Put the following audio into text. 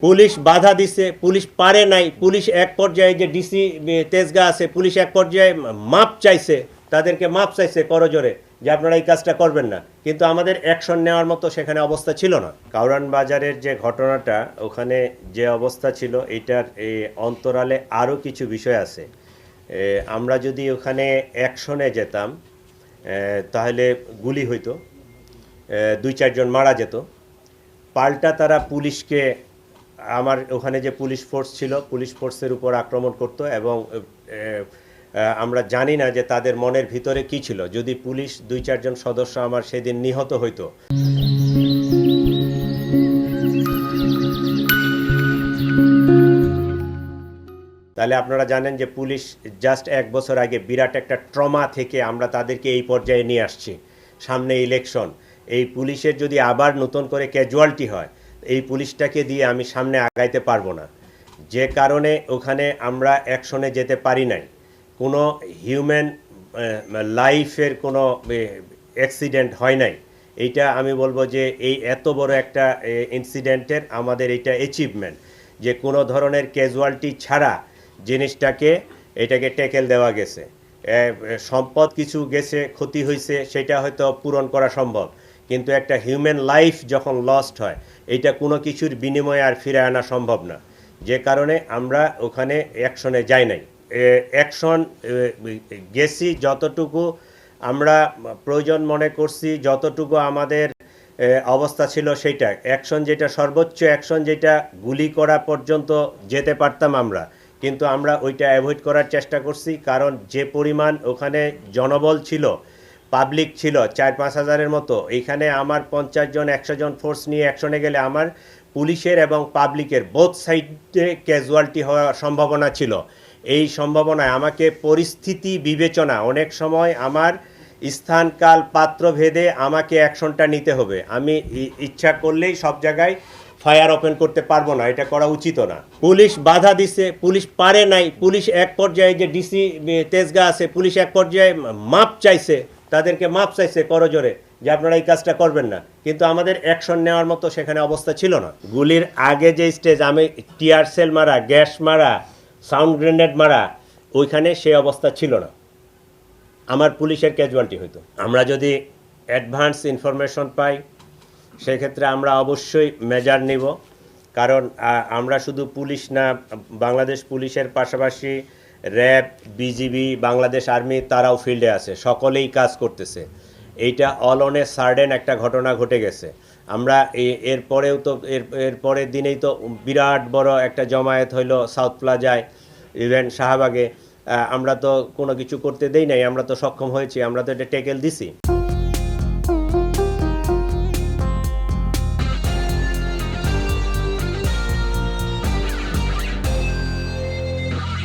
Police বাধা দিছে, police পারে নাই, পুলিশ এক পর্যায়ে যে ডিসি তেজগাঁ আছে, পুলিশ এক পর্যায়ে মাপ চাইছে, তাদেরকে মাপ চাইছে করজোরে যে আপনারা এই কাজটা করবেন না, কিন্তু আমাদের অ্যাকশন নেওয়ার মতো সেখানে অবস্থা ছিল না। কাউরান বাজারের যে ঘটনাটা, ওখানে যে অবস্থা ছিল, এইটার এই অন্তরালে আরও কিছু বিষয় আছে। আমরা যদি ওখানে অ্যাকশনে যেতাম তাহলে গুলি হইতো, 2-4 জন মারা যেত। পাল্টা তারা পুলিশকে, আমার ওখানে যে পুলিশ ফোর্স ছিল, পুলিশ ফোর্সের উপর আক্রমণ করতো এবং আমরা জানি না যে তাদের মনের ভিতরে কি ছিল। যদি পুলিশ 2-4 জন সদস্য আমার সেদিন নিহত হইতো, তাহলে আপনারা জানেন যে পুলিশ জাস্ট 1 বছর আগে বিরাট একটা ট্রমা থেকে আমরা তাদেরকে এই পর্যায়ে নিয়ে আসছি। সামনে ইলেকশন, এই পুলিশের যদি আবার নতুন করে ক্যাজুয়ালিটি হয়, এই পুলিশটাকে দিয়ে আমি সামনে আগাইতে পারবো না। যে কারণে ওখানে আমরা অ্যাকশনে যেতে পারি নাই। কোনো হিউম্যান লাইফের কোনো অ্যাক্সিডেন্ট হয় নাই। এইটা আমি বলবো যে এই এত বড় একটা ইনসিডেন্টের আমাদের এটা অ্যাচিভমেন্ট, যে কোনো ধরনের ক্যাজুয়ালিটি ছাড়া জিনিসটাকে এটাকে ট্যাকেল দেওয়া গেছে। সম্পদ কিছু গেছে, ক্ষতি হয়েছে, সেটা হয়তো পূরণ করা সম্ভব, কিন্তু একটা হিউম্যান লাইফ যখন লস্ট হয়, এটা কোনো কিছুর বিনিময়ে আর ফিরে আনা সম্ভব না। যে কারণে আমরা ওখানে অ্যাকশনে যাই নাই। অ্যাকশন গেছি যতটুকু আমরা প্রয়োজন মনে করছি, যতটুকু আমাদের অবস্থা ছিল সেইটা। অ্যাকশন যেটা সর্বোচ্চ অ্যাকশন, যেটা গুলি করা পর্যন্ত যেতে পারতাম আমরা, কিন্তু আমরা ওইটা অ্যাভয়েড করার চেষ্টা করছি। কারণ যে পরিমাণ ওখানে জনবল ছিল, পাবলিক ছিল 4-5 হাজারের মতো, এইখানে আমার 50 জন 100 জন ফোর্স নিয়ে অ্যাকশনে গেলে আমার পুলিশের এবং পাবলিকের বোথ সাইডে ক্যাজুয়ালিটি হওয়ার সম্ভাবনা ছিল। এই সম্ভাবনায় আমাকে পরিস্থিতি বিবেচনা, অনেক সময় আমার স্থানকাল পাত্র ভেদে আমাকে অ্যাকশনটা নিতে হবে। আমি ইচ্ছা করলেই সব জায়গায় ফায়ার ওপেন করতে পারবো না, এটা করা উচিত না। পুলিশ বাধা দিছে, পুলিশ পারে নাই, পুলিশ এক পর্যায়ে যে ডিসি তেজগাঁ আছে, পুলিশ এক পর্যায়ে মাপ চাইছে, তাদেরকে মাপ চাইছে করজোরে যে আপনারা এই কাজটা করবেন না, কিন্তু আমাদের অ্যাকশন নেওয়ার মতো সেখানে অবস্থা ছিল না। গুলির আগে যে স্টেজ, আমি টিয়ার সেল মারা, গ্যাস মারা, সাউন্ড গ্রেনেড মারা, ওইখানে সেই অবস্থা ছিল না। আমার পুলিশের ক্যাজুয়ালিটি হইতো। আমরা যদি অ্যাডভান্স ইনফরমেশন পাই, সেক্ষেত্রে আমরা অবশ্যই মেজার নিব। কারণ আমরা শুধু পুলিশ না, বাংলাদেশ পুলিশের পাশাপাশি র্যাব, বিজিবি, বাংলাদেশ আর্মি, তারাও ফিল্ডে আছে, সকলেই কাজ করতেছে। এইটা অল অন এ সার্ডেন একটা ঘটনা ঘটে গেছে। আমরা এরপরেও তো এর পরের দিনেই তো বিরাট বড় একটা জমায়েত হইলো সাউথ প্লাজায়, ইভেন শাহবাগে। আমরা তো কোনো কিছু করতে দেই নাই, আমরা তো সক্ষম হয়েছি, আমরা তো এটা ট্যাকেল দিছি।